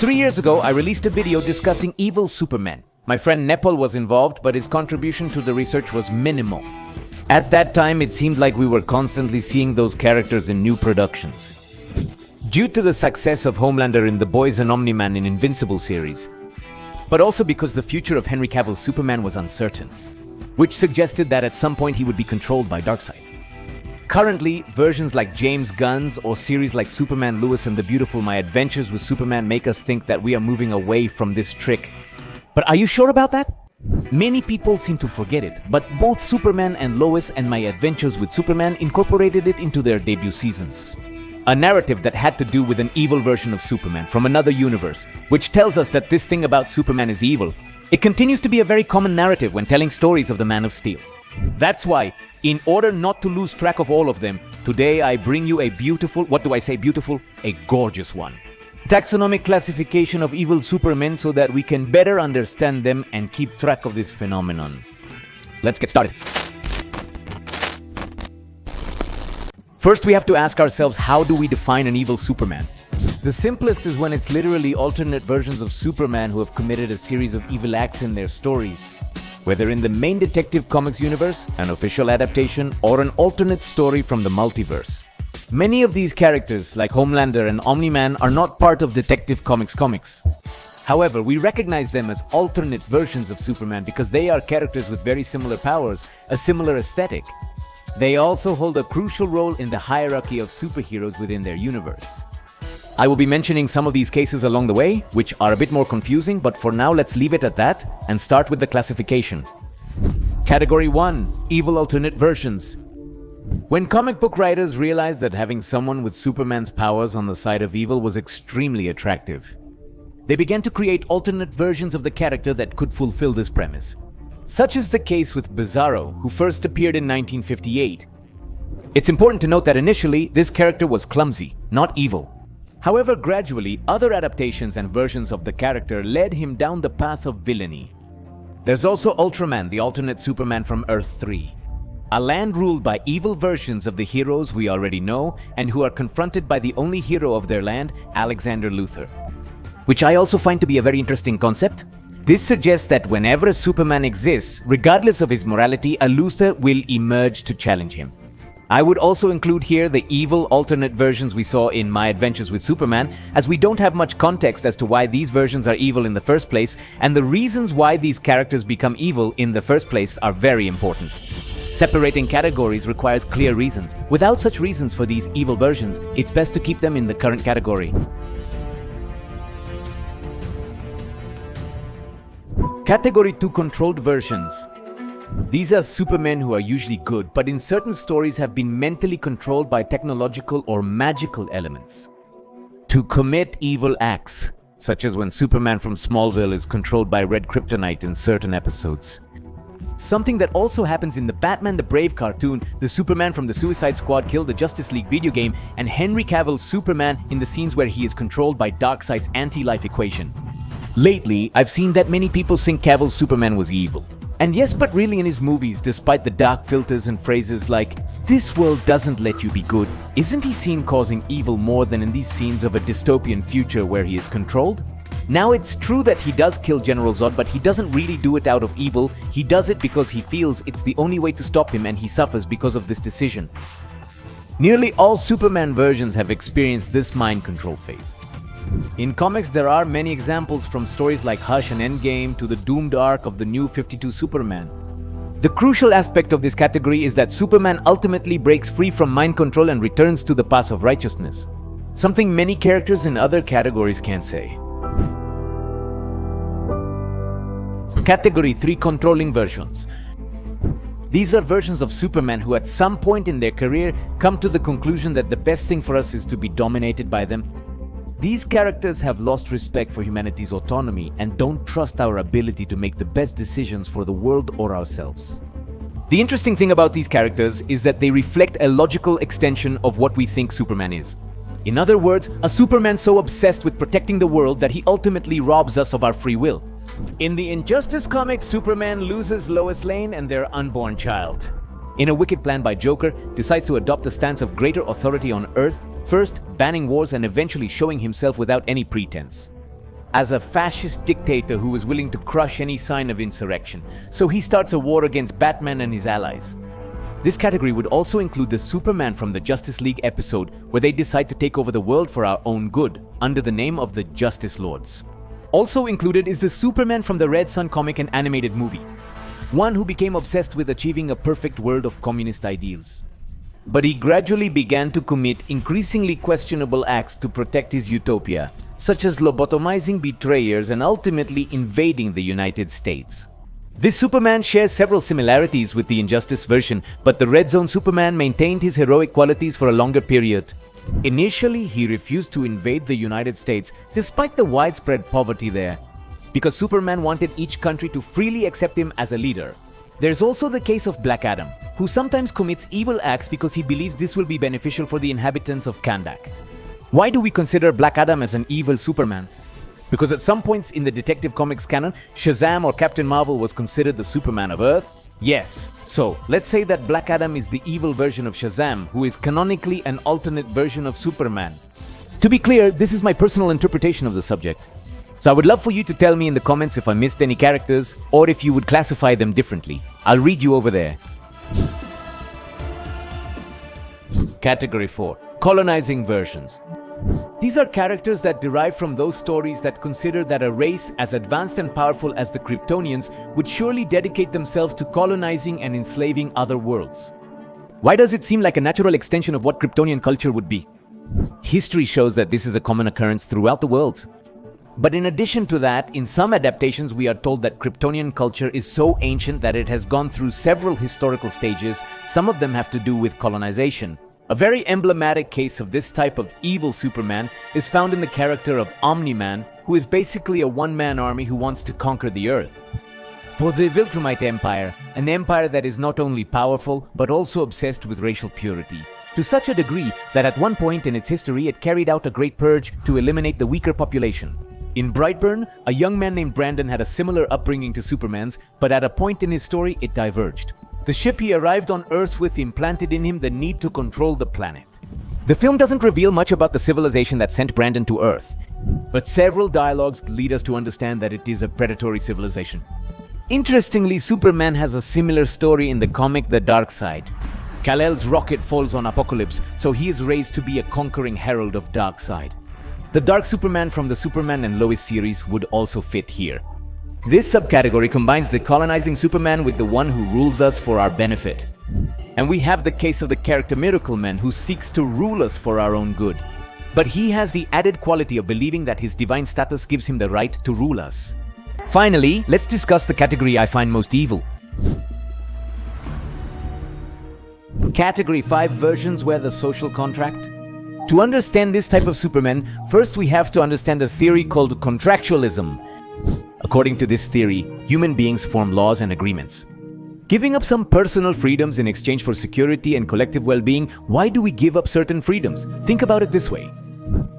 3 years ago, I released a video discussing evil Supermen. My friend Nepal was involved, but his contribution to the research was minimal. At that time, it seemed like we were constantly seeing those characters in new productions. Due to the success of Homelander in The Boys and Omni-Man in Invincible series, but also because the future of Henry Cavill's Superman was uncertain, which suggested that at some point he would be controlled by Darkseid. Currently, versions like James Gunn's or series like Superman Lewis and the Beautiful My Adventures with Superman make us think that we are moving away from this trick. But are you sure about that? Many people seem to forget it, but both Superman and Lois and My Adventures with Superman incorporated it into their debut seasons. A narrative that had to do with an evil version of Superman from another universe, which tells us that this thing about Superman is evil. It continues to be a very common narrative when telling stories of the Man of Steel. That's why, in order not to lose track of all of them, today I bring you a beautiful, what do I say beautiful? A gorgeous one. Taxonomic classification of evil Supermen so that we can better understand them and keep track of this phenomenon. Let's get started. First, we have to ask ourselves, how do we define an evil Superman? The simplest is when it's literally alternate versions of Superman who have committed a series of evil acts in their stories. Whether in the main Detective Comics universe, an official adaptation, or an alternate story from the multiverse. Many of these characters, like Homelander and Omni-Man, are not part of Detective Comics. However, we recognize them as alternate versions of Superman because they are characters with very similar powers, a similar aesthetic. They also hold a crucial role in the hierarchy of superheroes within their universe. I will be mentioning some of these cases along the way, which are a bit more confusing, but for now let's leave it at that and start with the classification. Category 1. Evil alternate versions. When comic book writers realized that having someone with Superman's powers on the side of evil was extremely attractive, they began to create alternate versions of the character that could fulfill this premise. Such is the case with Bizarro, who first appeared in 1958. It's important to note that initially, this character was clumsy, not evil. However, gradually, other adaptations and versions of the character led him down the path of villainy. There's also Ultraman, the alternate Superman from Earth 3. A land ruled by evil versions of the heroes we already know and who are confronted by the only hero of their land, Alexander Luthor. Which I also find to be a very interesting concept. This suggests that whenever a Superman exists, regardless of his morality, a Luthor will emerge to challenge him. I would also include here the evil alternate versions we saw in My Adventures with Superman, as we don't have much context as to why these versions are evil in the first place, and the reasons why these characters become evil in the first place are very important. Separating categories requires clear reasons. Without such reasons for these evil versions, it's best to keep them in the current category. Category 2. Controlled versions. These are Supermen who are usually good, but in certain stories have been mentally controlled by technological or magical elements to commit evil acts, such as when Superman from Smallville is controlled by red kryptonite in certain episodes. Something that also happens in the Batman the Brave cartoon, the Superman from the Suicide Squad killed the Justice League video game, and Henry Cavill's Superman in the scenes where he is controlled by Darkseid's anti-life equation. Lately, I've seen that many people think Cavill's Superman was evil. And yes, but really in his movies, despite the dark filters and phrases like, "This world doesn't let you be good," isn't he seen causing evil more than in these scenes of a dystopian future where he is controlled? Now, it's true that he does kill General Zod, but he doesn't really do it out of evil. He does it because he feels it's the only way to stop him, and he suffers because of this decision. Nearly all Superman versions have experienced this mind control phase. In comics, there are many examples from stories like Hush and Endgame to the doomed arc of the New 52 Superman. The crucial aspect of this category is that Superman ultimately breaks free from mind control and returns to the path of righteousness. Something many characters in other categories can't say. Category 3. Controlling versions. These are versions of Superman who at some point in their career come to the conclusion that the best thing for us is to be dominated by them. These characters have lost respect for humanity's autonomy and don't trust our ability to make the best decisions for the world or ourselves. The interesting thing about these characters is that they reflect a logical extension of what we think Superman is. In other words, a Superman so obsessed with protecting the world that he ultimately robs us of our free will. In the Injustice comics, Superman loses Lois Lane and their unborn child. In a wicked plan by Joker, decides to adopt a stance of greater authority on Earth, first banning wars and eventually showing himself without any pretense. as a fascist dictator who was willing to crush any sign of insurrection. So he starts a war against Batman and his allies. This category would also include the Superman from the Justice League episode where they decide to take over the world for our own good, under the name of the Justice Lords. Also included is the Superman from the Red Sun comic and animated movie, one who became obsessed with achieving a perfect world of communist ideals. But he gradually began to commit increasingly questionable acts to protect his utopia, such as lobotomizing betrayers and ultimately invading the United States. This Superman shares several similarities with the Injustice version, but the Red Zone Superman maintained his heroic qualities for a longer period. Initially, he refused to invade the United States despite the widespread poverty there, because Superman wanted each country to freely accept him as a leader. There's also the case of Black Adam, who sometimes commits evil acts because he believes this will be beneficial for the inhabitants of Kandak. Why do we consider Black Adam as an evil Superman? Because at some points in the Detective Comics canon, Shazam or Captain Marvel was considered the Superman of Earth? Yes. So, let's say that Black Adam is the evil version of Shazam, who is canonically an alternate version of Superman. To be clear, this is my personal interpretation of the subject. So I would love for you to tell me in the comments if I missed any characters, or if you would classify them differently. I'll read you over there. Category 4. Colonizing versions. These are characters that derive from those stories that consider that a race as advanced and powerful as the Kryptonians would surely dedicate themselves to colonizing and enslaving other worlds. Why does it seem like a natural extension of what Kryptonian culture would be? History shows that this is a common occurrence throughout the world. But in addition to that, in some adaptations we are told that Kryptonian culture is so ancient that it has gone through several historical stages. Some of them have to do with colonization. A very emblematic case of this type of evil Superman is found in the character of Omni-Man, who is basically a one-man army who wants to conquer the Earth. For the Viltrumite Empire, an empire that is not only powerful but also obsessed with racial purity, to such a degree that at one point in its history it carried out a great purge to eliminate the weaker population. In Brightburn, a young man named Brandon had a similar upbringing to Superman's, but at a point in his story it diverged. The ship he arrived on Earth with implanted in him the need to control the planet. The film doesn't reveal much about the civilization that sent Brandon to Earth, but several dialogues lead us to understand that it is a predatory civilization. Interestingly, Superman has a similar story in the comic The Dark Side. Kal-El's rocket falls on Apocalypse, so he is raised to be a conquering herald of Darkseid. The Dark Superman from the Superman and Lois series would also fit here. This subcategory combines the colonizing Superman with the one who rules us for our benefit. And we have the case of the character Miracle Man, who seeks to rule us for our own good. But he has the added quality of believing that his divine status gives him the right to rule us. Finally, let's discuss the category I find most evil. Category 5 versions where the social contract. To understand this type of Superman, first we have to understand a theory called contractualism. According to this theory, human beings form laws and agreements. Giving up some personal freedoms in exchange for security and collective well-being, why do we give up certain freedoms? Think about it this way.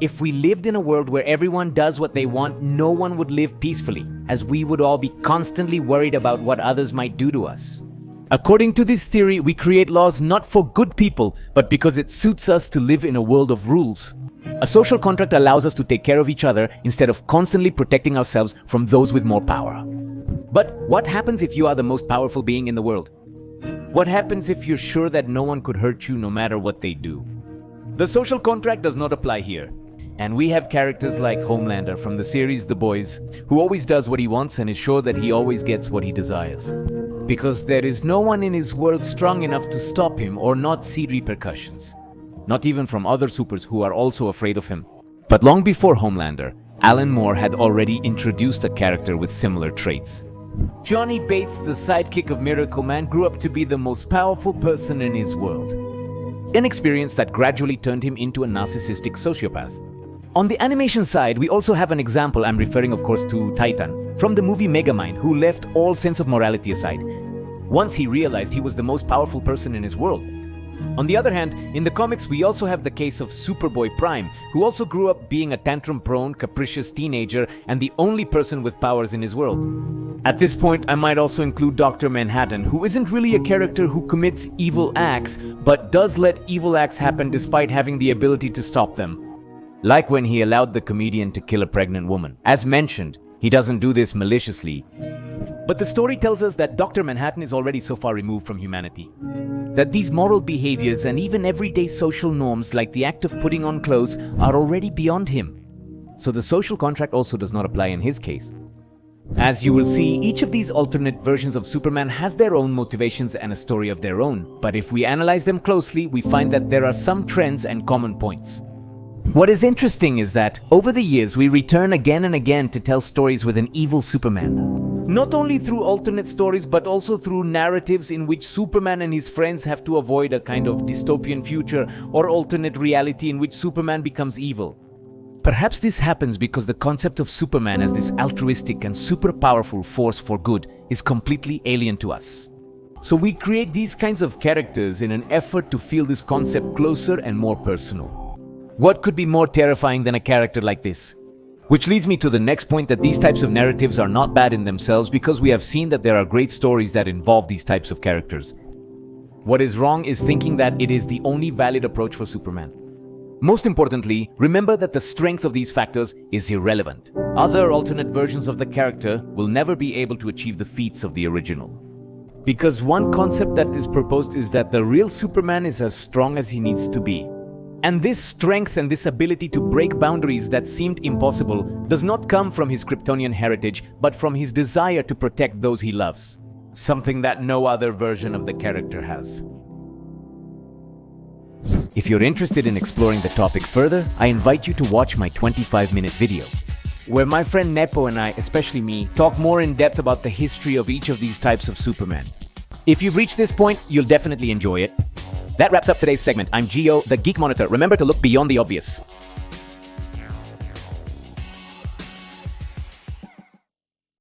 If we lived in a world where everyone does what they want, no one would live peacefully, as we would all be constantly worried about what others might do to us. According to this theory, we create laws not for good people, but because it suits us to live in a world of rules. A social contract allows us to take care of each other instead of constantly protecting ourselves from those with more power. But what happens if you are the most powerful being in the world? What happens if you're sure that no one could hurt you no matter what they do? The social contract does not apply here. And we have characters like Homelander from the series The Boys, who always does what he wants and is sure that he always gets what he desires. Because there is no one in his world strong enough to stop him or not see repercussions. Not even from other supers who are also afraid of him. But long before Homelander, Alan Moore had already introduced a character with similar traits. Johnny Bates, the sidekick of Miracle Man, grew up to be the most powerful person in his world. An experience that gradually turned him into a narcissistic sociopath. On the animation side, we also have an example, I'm referring of course to Titan, from the movie Megamind, who left all sense of morality aside. Once he realized he was the most powerful person in his world. On the other hand, in the comics we also have the case of Superboy Prime, who also grew up being a tantrum-prone, capricious teenager and the only person with powers in his world. At this point, I might also include Dr. Manhattan, who isn't really a character who commits evil acts, but does let evil acts happen despite having the ability to stop them. Like when he allowed the comedian to kill a pregnant woman. As mentioned, he doesn't do this maliciously. But the story tells us that Dr. Manhattan is already so far removed from humanity that these moral behaviors and even everyday social norms like the act of putting on clothes are already beyond him. So the social contract also does not apply in his case. As you will see, each of these alternate versions of Superman has their own motivations and a story of their own. But if we analyze them closely, we find that there are some trends and common points. What is interesting is that, over the years, we return again and again to tell stories with an evil Superman. Not only through alternate stories, but also through narratives in which Superman and his friends have to avoid a kind of dystopian future or alternate reality in which Superman becomes evil. Perhaps this happens because the concept of Superman as this altruistic and super powerful force for good is completely alien to us. So we create these kinds of characters in an effort to feel this concept closer and more personal. What could be more terrifying than a character like this? Which leads me to the next point, that these types of narratives are not bad in themselves because we have seen that there are great stories that involve these types of characters. What is wrong is thinking that it is the only valid approach for Superman. Most importantly, remember that the strength of these factors is irrelevant. Other alternate versions of the character will never be able to achieve the feats of the original. Because one concept that is proposed is that the real Superman is as strong as he needs to be. And this strength and this ability to break boundaries that seemed impossible does not come from his Kryptonian heritage, but from his desire to protect those he loves. Something that no other version of the character has. If you're interested in exploring the topic further, I invite you to watch my 25-minute video, where my friend Nepo and I, especially me, talk more in depth about the history of each of these types of Superman. If you've reached this point, you'll definitely enjoy it. That wraps up today's segment. I'm Gio, the Geek Monitor. Remember to look beyond the obvious.